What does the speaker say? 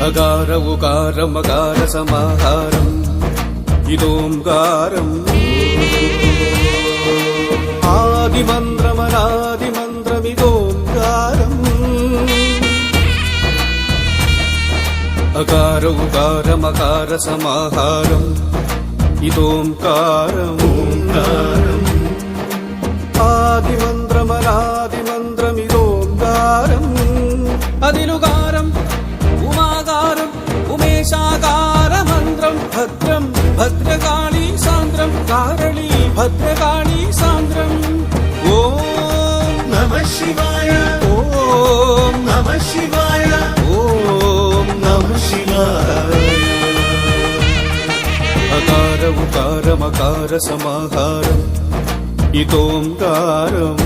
അകാര ഉകാര മകാര സമാഹാരം ഇതോംകാരം ആദിമന്ത്രമനാദിമന്ത്രമിതോംകാരം അകാര ഉകാര മകാര സമാഹാരം ഇതോംകാരം ആദിമന്ത്രമനാദിമന്ത്രമിതോംകാരം അതിലുകാരം ഉമാകാരം ഉമേശാകാരമന്ത്രം ഭദ്രം ഭദ്രകാളി സാന്ദ്രം കാരളി ഭദ്രകാളി സാന്ദ്രം ഓം നമഃ ശിവായ ഓം നമഃ ശിവായ ഓം നമഃ ശിവായ. അകാര ഉകാര മകാര സമാഹാരം ഇതോംകാരം